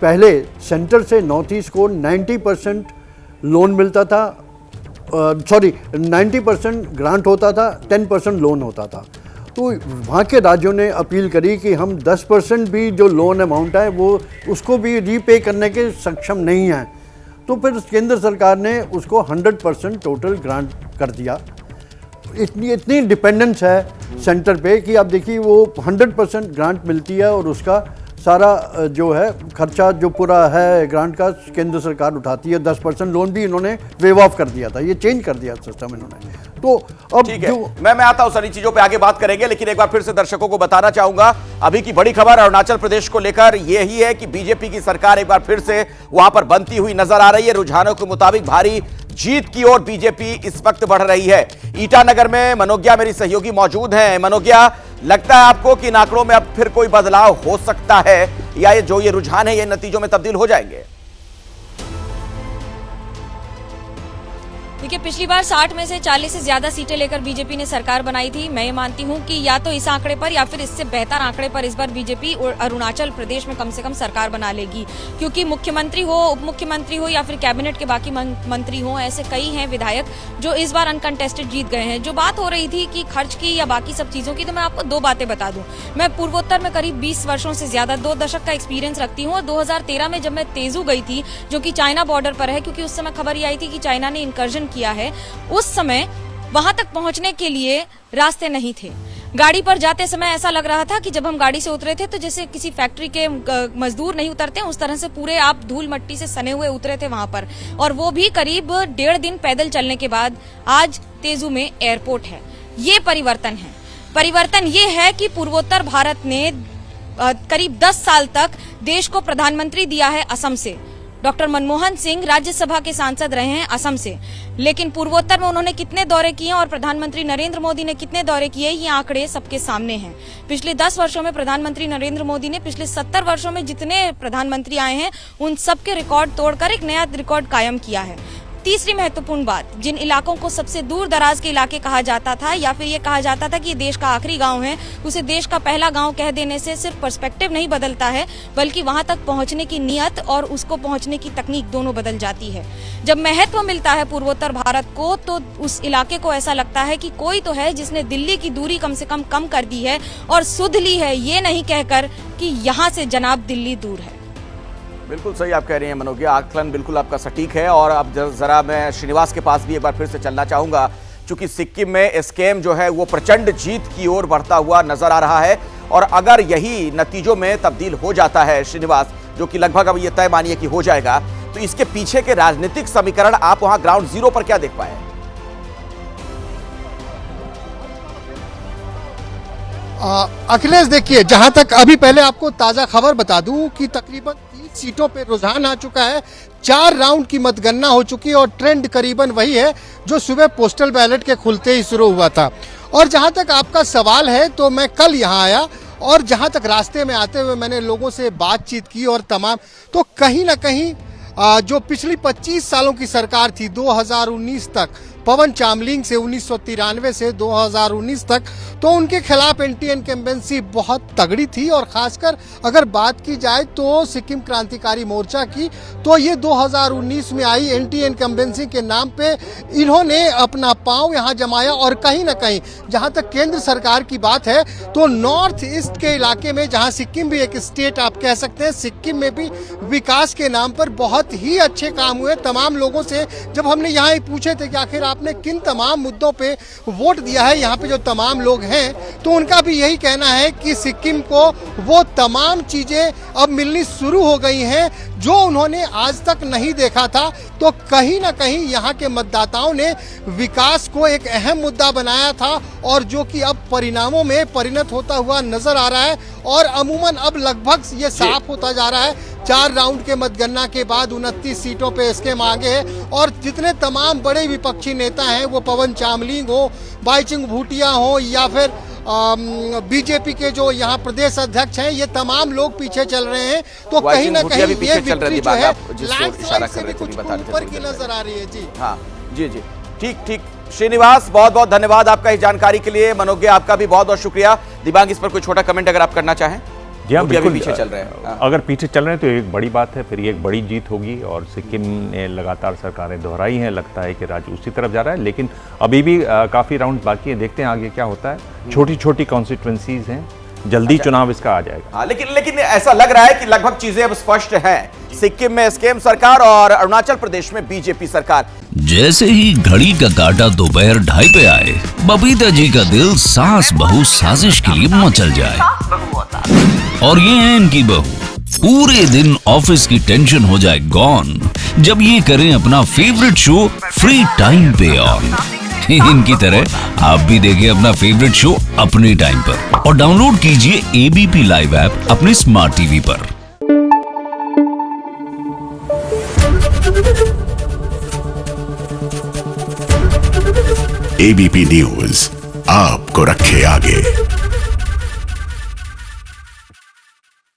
पहले सेंटर से north east को 90% लोन मिलता था, 90% ग्रांट होता था, 10% लोन होता था। तो वहाँ के राज्यों ने अपील करी कि हम 10% भी जो लोन अमाउंट है वो उसको भी रीपे करने के सक्षम नहीं हैं। तो फिर केंद्र सरकार ने उसको 100% टोटल ग्रांट कर दिया। इतनी डिपेंडेंस है सेंटर पे कि आप देखिए वो 100% ग्रांट मिलती है और उसका सारा जो है खर्चा जो पूरा है ग्रांट का केंद्र सरकार उठाती है। 10% लोन भी इन्होंने वेव ऑफ कर दिया था, ये चेंज कर दिया सिस्टम इन्होंने। तो अब ठीक है, मैं आता हूं, सारी चीजों पे आगे बात करेंगे, लेकिन एक बार फिर से दर्शकों को बताना चाहूंगा अभी की बड़ी खबर अरुणाचल प्रदेश को लेकर यही है कि बीजेपी की सरकार एक बार फिर से वहां पर बनती हुई नजर आ रही है। रुझानों के मुताबिक भारी जीत की ओर बीजेपी इस वक्त बढ़ रही है। ईटानगर में मनोज्ञा मेरी सहयोगी मौजूद हैं। मनोज्ञा, लगता है आपको कि इन आंकड़ों में अब फिर कोई बदलाव हो सकता है या ये जो ये रुझान है ये नतीजों में तब्दील हो जाएंगे? देखिए, पिछली बार 60 में से 40 से ज्यादा सीटें लेकर बीजेपी ने सरकार बनाई थी। मैं ये मानती हूँ कि या तो इस आंकड़े पर या फिर इससे बेहतर आंकड़े पर इस बार बीजेपी अरुणाचल प्रदेश में कम से कम सरकार बना लेगी, क्योंकि मुख्यमंत्री हो, उप मुख्यमंत्री हो या फिर कैबिनेट के बाकी मंत्री हो, ऐसे कई हैं विधायक जो इस बार अनकंटेस्टेड जीत गए हैं। जो बात हो रही थी कि खर्च की या बाकी सब चीजों की, तो मैं आपको दो बातें बता दूं। मैं पूर्वोत्तर में करीब 20 वर्षों से ज्यादा 2 दशक का एक्सपीरियंस रखती हूँ। 2013 में जब मैं तेजू गई थी, जो कि चाइना बॉर्डर पर है, क्योंकि उस समय खबर ये आई थी कि चाइना ने इंकर्जन किया है, उस समय वहां तक पहुंचने के लिए रास्ते नहीं थे। गाड़ी पर जाते समय ऐसा लग रहा था कि जब हम गाड़ी से उतरे थे तो जैसे किसी फैक्ट्री के मजदूर नहीं उतरते उस तरह से पूरे आप धूल मट्टी से सने हुए उतरे थे वहां पर, और वो भी करीब 1.5 दिन पैदल चलने के बाद आज तेजू में एयरपोर्ट है। ये परिवर्तन है। परिवर्तन ये है कि पूर्वोत्तर भारत ने करीब 10 साल तक देश को प्रधानमंत्री दिया है असम से। डॉक्टर मनमोहन सिंह राज्यसभा के सांसद रहे हैं असम से, लेकिन पूर्वोत्तर में उन्होंने कितने दौरे किए और प्रधानमंत्री नरेंद्र मोदी ने कितने दौरे किए, ये आंकड़े सबके सामने हैं। पिछले 10 वर्षों में प्रधानमंत्री नरेंद्र मोदी ने पिछले 70 वर्षों में जितने प्रधानमंत्री आए हैं उन सबके रिकॉर्ड तोड़कर एक नया रिकॉर्ड कायम किया है। तीसरी महत्वपूर्ण बात, जिन इलाकों को सबसे दूर दराज के इलाके कहा जाता था या फिर ये कहा जाता था कि ये देश का आखिरी गांव है, उसे देश का पहला गांव कह देने से सिर्फ पर्सपेक्टिव नहीं बदलता है, बल्कि वहां तक पहुंचने की नियत और उसको पहुंचने की तकनीक दोनों बदल जाती है। जब महत्व मिलता है पूर्वोत्तर भारत को, तो उस इलाके को ऐसा लगता है कि कोई तो है जिसने दिल्ली की दूरी कम से कम कर दी है और सुध ली है, ये नहीं कहकर कि यहाँ से जनाब दिल्ली दूर है। बिल्कुल सही आप कह रही हैं मनोज्ञा, आकलन बिल्कुल आपका सटीक है। और अब जरा मैं श्रीनिवास के पास भी एक बार फिर से चलना चाहूंगा, क्योंकि सिक्किम में स्कैम जो है वो प्रचंड जीत की ओर बढ़ता हुआ नजर आ रहा है, और अगर यही नतीजों में तब्दील हो जाता है श्रीनिवास, जो कि लगभग अब ये तय मानिए कि हो जाएगा, तो इसके पीछे के राजनीतिक समीकरण आप वहां ग्राउंड जीरो पर क्या देख पाए? अखिलेश, देखिए, जहां तक अभी पहले आपको ताजा खबर बता दूं कि तकरीबन 30 सीटों पे रुझान आ चुका है। 4 राउंड की मतगणना हो चुकी है और ट्रेंड करीबन वही है जो सुबह पोस्टल बैलेट के खुलते ही शुरू हुआ था। और जहां तक आपका सवाल है, तो मैं कल यहां आया और जहां तक रास्ते में आते हुए मैंने लोगों से बातचीत की और तमाम, तो कहीं ना कहीं जो पिछली 25 सालों की सरकार थी 2019 तक, पवन चामलिंग से 1993 से 2019 तक, तो उनके खिलाफ एंटी इनकम्बेंसी बहुत तगड़ी थी। और खासकर अगर बात की जाए तो सिक्किम क्रांतिकारी मोर्चा की, तो ये 2019 में आई एंटी इनकम्बेंसी के नाम पे इन्होंने अपना पांव यहाँ जमाया। और कहीं ना कहीं जहाँ तक केंद्र सरकार की बात है, तो नॉर्थ ईस्ट के इलाके में, जहाँ सिक्किम भी एक स्टेट आप कह सकते हैं, सिक्किम में भी विकास के नाम पर बहुत ही अच्छे काम हुए। तमाम लोगों से जब हमने यहाँ पूछे थे कि आखिर आपने किन तमाम मुद्दों पे वोट दिया है, यहाँ पे जो तमाम लोग हैं, तो उनका भी यही कहना है कि सिक्किम को वो तमाम चीजें अब मिलनी शुरू हो गई हैं जो उन्होंने आज तक नहीं देखा था। तो कहीं ना कहीं यहाँ के मतदाताओं ने विकास को एक अहम मुद्दा बनाया था, और जो कि अब परिणामों में परिणत होता हुआ नजर आ रहा है। और अमूमन अब लगभग ये साफ होता जा रहा है, 4 राउंड के मतगणना के बाद 29 सीटों पे स्कैम आगे है। और जितने तमाम बड़े विपक्षी नेता हैं, वो पवन चामलिंग हो, बाईचुंग भूटिया हो, या फिर बीजेपी के जो यहाँ प्रदेश अध्यक्ष हैं, ये तमाम लोग पीछे चल रहे हैं। तो कहीं ना कहीं ये विक्ट्री जो है लैंडस्लाइड से भी कुछ ऊपर की नजर आ रही है। जी हाँ, जी जी, ठीक। श्रीनिवास, बहुत बहुत धन्यवाद आपका इस जानकारी के लिए। मनोज्ञा, आपका भी बहुत बहुत शुक्रिया। दिबांग, इस पर कोई छोटा कमेंट अगर आप करना चाहें? जी हाँ, वो भी अभी बिल्कुल। पीछे चल रहे हैं। हाँ। अगर पीछे चल रहे हैं तो एक बड़ी बात है, फिर ये एक बड़ी जीत होगी और सिक्किम ने लगातार सरकारें दोहराई हैं, लगता है कि राज्य उसी तरफ जा रहा है, लेकिन अभी भी काफ़ी राउंड बाकी है, देखते हैं आगे क्या होता है। छोटी छोटी कॉन्स्टिट्यूंसीज हैं, जल्दी चुनाव इसका आ जाएगा। हाँ, लेकिन ऐसा लग रहा है कि लगभग चीजें अब स्पष्ट हैं। सिक्किम में एसकेएम सरकार और अरुणाचल प्रदेश में बीजेपी सरकार। जैसे ही घड़ी का काटा दोपहर 2:30 पे आए, बबीता जी का दिल सास बहू साजिश के लिए मचल जाए। और ये है इनकी बहू, पूरे दिन ऑफिस की टेंशन हो जाए गॉन जब ये करें अपना फेवरेट शो फ्री टाइम पे ऑन। इनकी तरह आप भी देखिए अपना फेवरेट शो अपने टाइम पर और डाउनलोड कीजिए एबीपी लाइव ऐप अपने स्मार्ट टीवी पर। एबीपी न्यूज आपको रखे आगे।